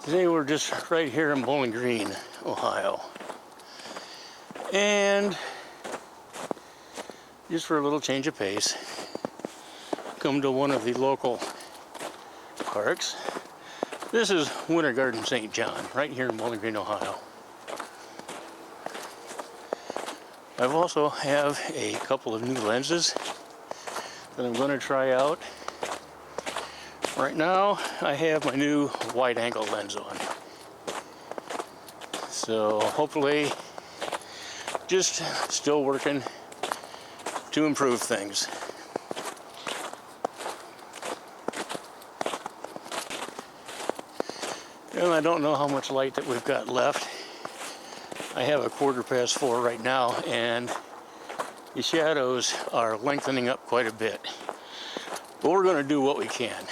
Today we're just right here in Bowling Green, Ohio. And just for a little change of pace, come to one of the local parks. This is Wintergarden St. John, right here in Bowling Green, Ohio. I also have a couple of new lenses that I'm going to try out. Right now, I have my new wide-angle lens on. So hopefully, just still working to improve things. And I don't know how much light that we've got left. I have a 4:15 right now, and the shadows are lengthening up quite a bit. But we're going to do what we can.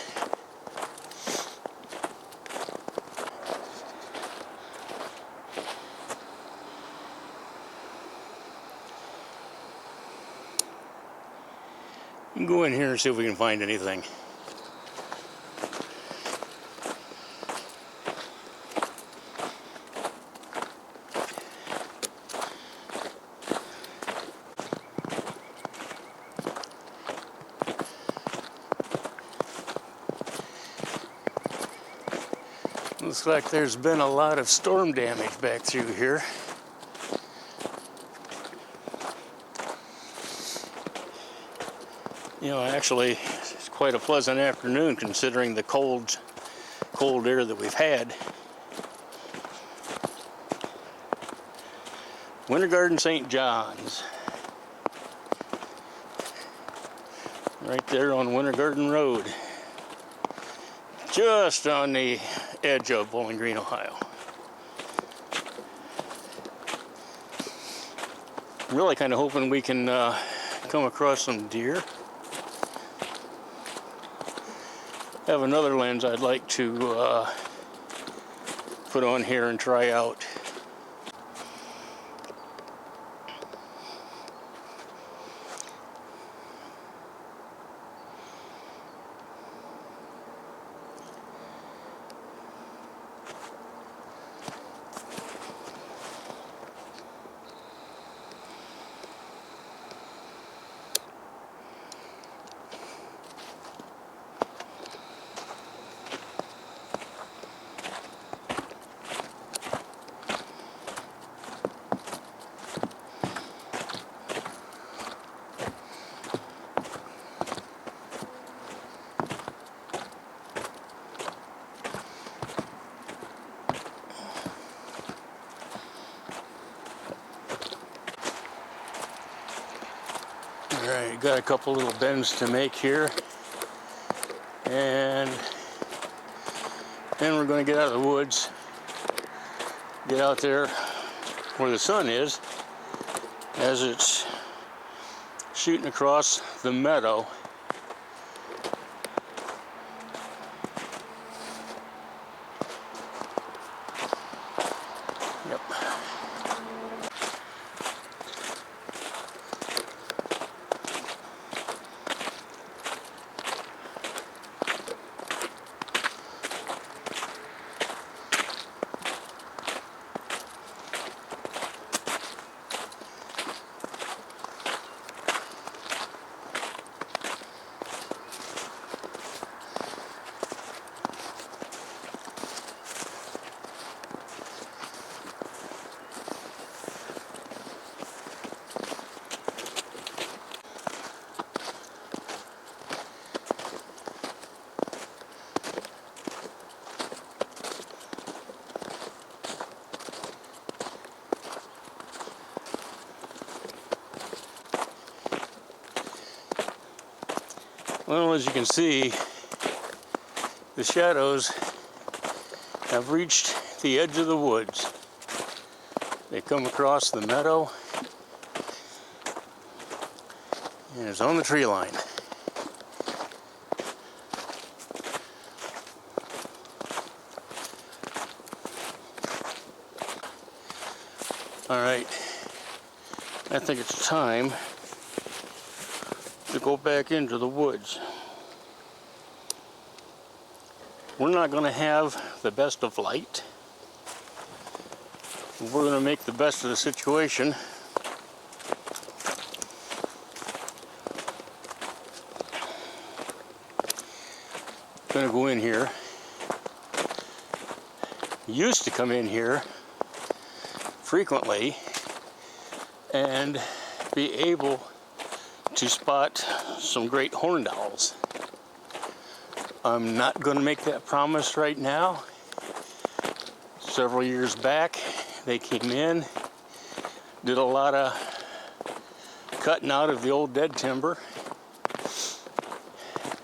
We can go in here and see if we can find anything. Looks like there's been a lot of storm damage back through here. You know, actually, it's quite a pleasant afternoon considering the cold air that we've had. Wintergarden St. John's. Right there on Wintergarden Road. Just on the edge of Bowling Green, Ohio. I'm really kind of hoping we can come across some deer. I have another lens I'd like to put on here and try out. Alright, got a couple little bends to make here, and then we're going to get out of the woods, get out there where the sun is as it's shooting across the meadow. Yep. Well, as you can see, the shadows have reached the edge of the woods. They come across the meadow, and it's on the tree line. All right, I think it's time to go back into the woods. we're not going to have the best of light. We're going to make the best of the situation. Going to go in here. Used to come in here frequently and be able to spot some great horned owls. I'm not going to make that promise right now. Several years back, they came in, did a lot of cutting out of the old dead timber,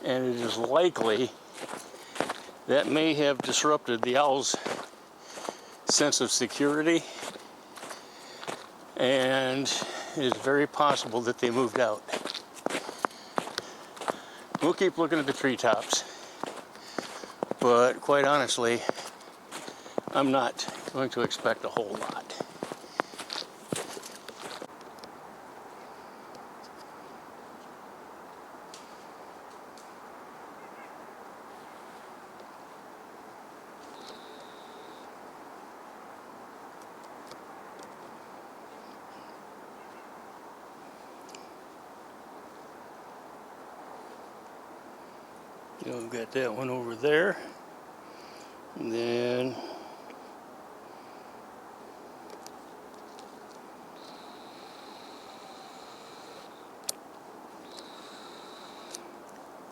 and it is likely that may have disrupted the owl's sense of security, and it is very possible that they moved out. We'll keep looking at the treetops, but quite honestly, I'm not going to expect a whole lot. We've got that one over there, and then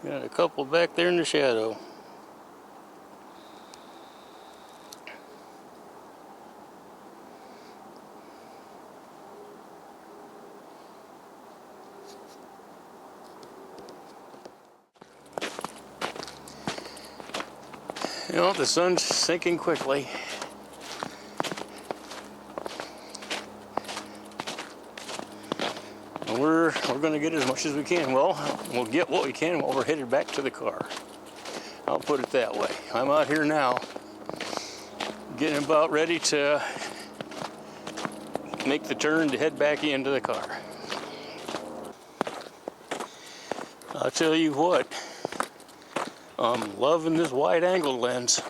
got a couple back there in the shadow. You know, the sun's sinking quickly. And we're going to get as much as we can. Well, we'll get what we can while we're headed back to the car. I'll put it that way. I'm out here now, getting about ready to make the turn to head back into the car. I'll tell you what, I'm loving this wide angle lens.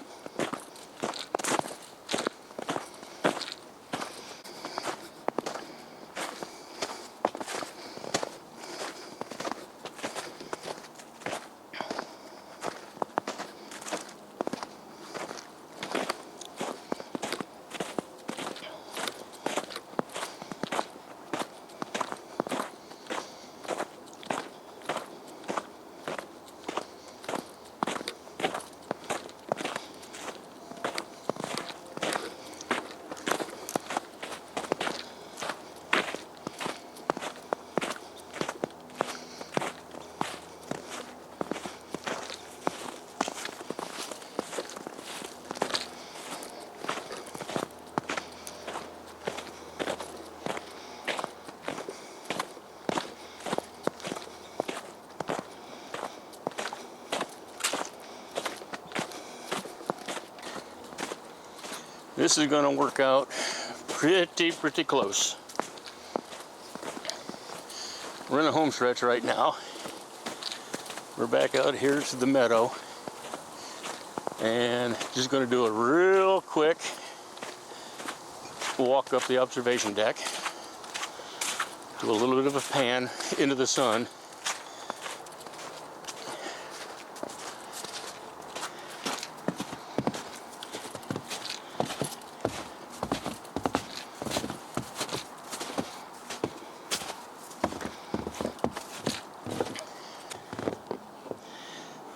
This is going to work out pretty close. We're in the home stretch right now. We're back out here to the meadow, and just going to do a real quick walk up the observation deck. Do a little bit of a pan into the sun.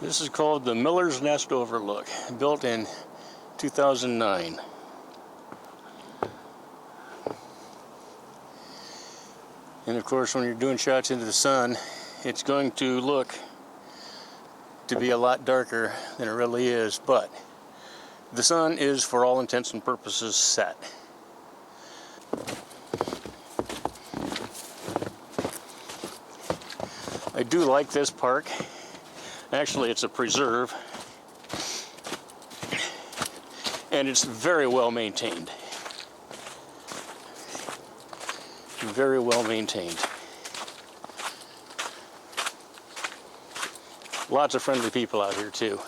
This is called the Miller's Nest Overlook, built in 2009. And of course, when you're doing shots into the sun, it's going to look to be a lot darker than it really is, but the sun is, for all intents and purposes, set. I do like this park. Actually, it's a preserve, and it's very well maintained. Very well maintained. Lots of friendly people out here too.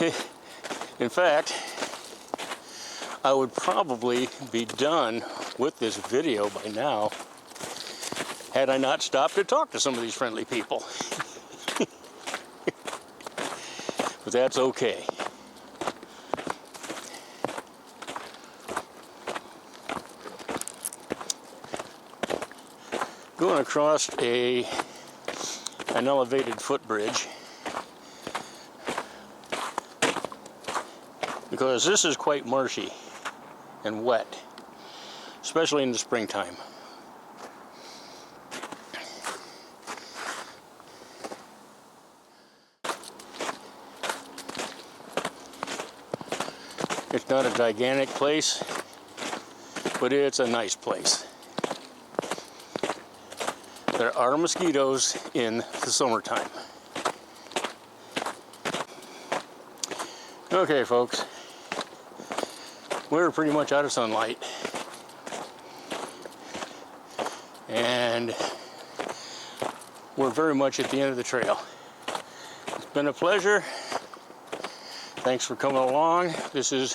In fact, I would probably be done with this video by now had I not stopped to talk to some of these friendly people. But that's okay. Going across an elevated footbridge, because this is quite marshy and wet, especially in the springtime. It's not a gigantic place, but it's a nice place. There are mosquitoes in the summertime. Okay, folks, we're pretty much out of sunlight, and we're very much at the end of the trail. It's been a pleasure. Thanks for coming along. This is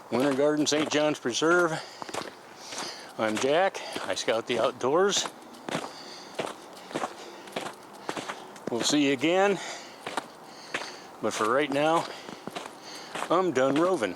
Wintergarden, St. John's Preserve. I'm Jack. I scout the outdoors. We'll see you again. But for right now, I'm Dunrovin.